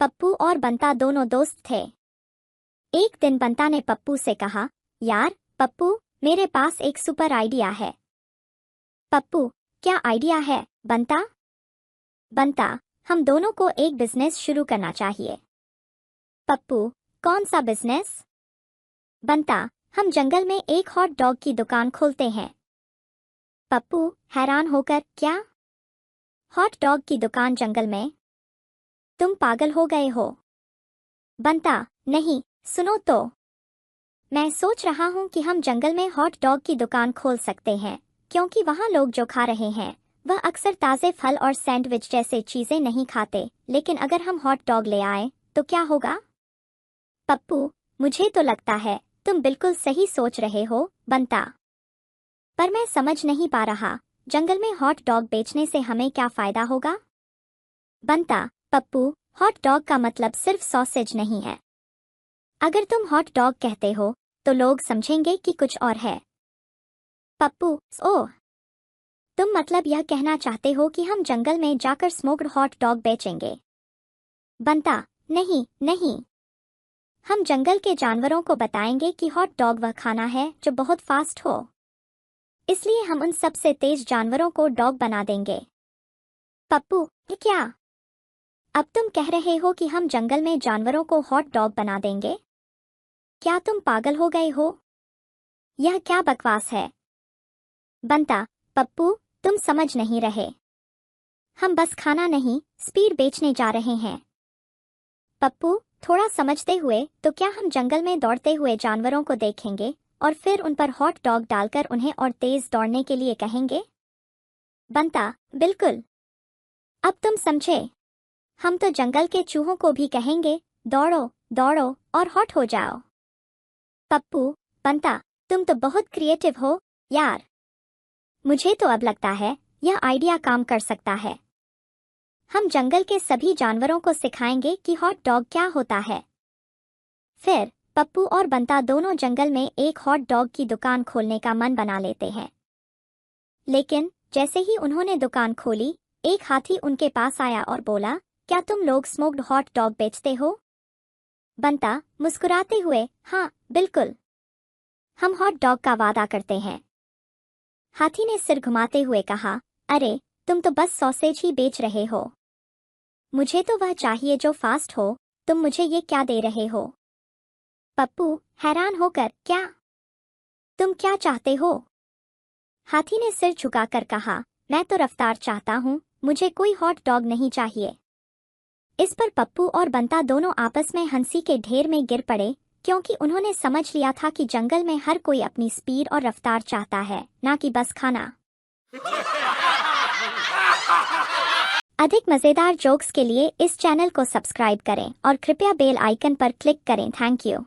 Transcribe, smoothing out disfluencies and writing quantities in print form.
पप्पू और बंता दोनों दोस्त थे। एक दिन बंता ने पप्पू से कहा, यार पप्पू, मेरे पास एक सुपर आइडिया है। पप्पू, क्या आइडिया है बंता? बंता, हम दोनों को एक बिजनेस शुरू करना चाहिए। पप्पू, कौन सा बिजनेस? बंता, हम जंगल में एक हॉट डॉग की दुकान खोलते हैं। पप्पू हैरान होकर, क्या? हॉट डॉग की दुकान जंगल में? तुम पागल हो गए हो? बंता, नहीं, सुनो तो। मैं सोच रहा हूँ कि हम जंगल में हॉट डॉग की दुकान खोल सकते हैं, क्योंकि वहाँ लोग जो खा रहे हैं वह अक्सर ताज़े फल और सैंडविच जैसे चीज़ें नहीं खाते। लेकिन अगर हम हॉट डॉग ले आए तो क्या होगा? पप्पू, मुझे तो लगता है तुम बिल्कुल सही सोच रहे हो बंता, पर मैं समझ नहीं पा रहा, जंगल में हॉट डॉग बेचने से हमें क्या फ़ायदा होगा? बंता, पप्पू, हॉट डॉग का मतलब सिर्फ सॉसेज नहीं है। अगर तुम हॉट डॉग कहते हो तो लोग समझेंगे कि कुछ और है। पप्पू, ओह, तुम मतलब यह कहना चाहते हो कि हम जंगल में जाकर स्मोक्ड हॉट डॉग बेचेंगे? बंता, नहीं नहीं, हम जंगल के जानवरों को बताएंगे कि हॉट डॉग वह खाना है जो बहुत फास्ट हो। इसलिए हम उन सबसे तेज जानवरों को डॉग बना देंगे। पप्पू, क्या? अब तुम कह रहे हो कि हम जंगल में जानवरों को हॉट डॉग बना देंगे? क्या तुम पागल हो गए हो? यह क्या बकवास है? बंता, पप्पू, तुम समझ नहीं रहे। हम बस खाना नहीं, स्पीड बेचने जा रहे हैं। पप्पू, थोड़ा समझते हुए तो क्या हम जंगल में दौड़ते हुए जानवरों को देखेंगे और फिर उन पर हॉट डॉग डालकर उन्हें और तेज दौड़ने के लिए कहेंगे? बंता, बिल्कुल। अब तुम समझे। हम तो जंगल के चूहों को भी कहेंगे, दौड़ो दौड़ो और हॉट हो जाओ। पप्पू, बंता, तुम तो बहुत क्रिएटिव हो यार। मुझे तो अब लगता है यह आइडिया काम कर सकता है। हम जंगल के सभी जानवरों को सिखाएंगे कि हॉट डॉग क्या होता है। फिर पप्पू और बंता दोनों जंगल में एक हॉट डॉग की दुकान खोलने का मन बना लेते हैं। लेकिन जैसे ही उन्होंने दुकान खोली, एक हाथी उनके पास आया और बोला, क्या तुम लोग स्मोक्ड हॉट डॉग बेचते हो? बंता मुस्कुराते हुए, हाँ बिल्कुल, हम हॉट डॉग का वादा करते हैं। हाथी ने सिर घुमाते हुए कहा, अरे तुम तो बस सॉसेज ही बेच रहे हो। मुझे तो वह चाहिए जो फास्ट हो। तुम मुझे ये क्या दे रहे हो? पप्पू हैरान होकर, क्या? तुम क्या चाहते हो? हाथी ने सिर झुकाकर कहा, मैं तो रफ्तार चाहता हूँ, मुझे कोई हॉट डॉग नहीं चाहिए। इस पर पप्पू और बंता दोनों आपस में हंसी के ढेर में गिर पड़े, क्योंकि उन्होंने समझ लिया था कि जंगल में हर कोई अपनी स्पीड और रफ्तार चाहता है, ना कि बस खाना। अधिक मज़ेदार जोक्स के लिए इस चैनल को सब्सक्राइब करें और कृपया बेल आइकन पर क्लिक करें। Thank you.